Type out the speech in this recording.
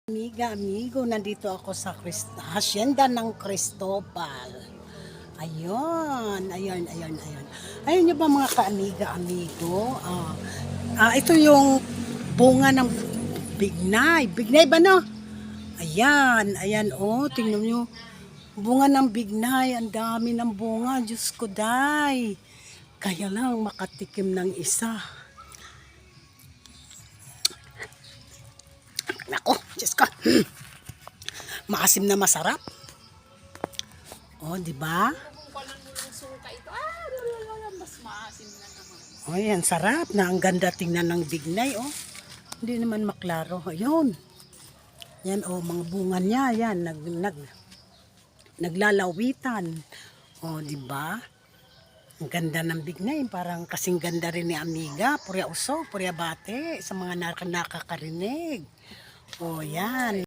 Amiga, amigo, nandito ako sa Hacienda ng Cristobal. Ayun, ayun, ayun, ayun. Ayun nyo ba mga ka-amiga, amigo? Ito yung bunga ng bignay. Bignay ba no? Ayan, ayan, oh, tingnan nyo. Bunga ng bignay, ang dami ng bunga. Diyos ko, day. Kaya lang makatikim ng isa. Nako, Diyos ko. Maasim na masarap. Oh, di ba? Mas maasim na naman. Oh, yan, sarap na. Ang ganda tingnan ng bignay, oh. Hindi naman maklaro. Ayun. Yan, oh, mga bunga niya, yan, naglalawitan. Oh, di ba? Ang ganda ng bignay, parang kasing ganda rin ni Amiga, purya uso, purya bate, sa mga nakakarinig. Oh, yan.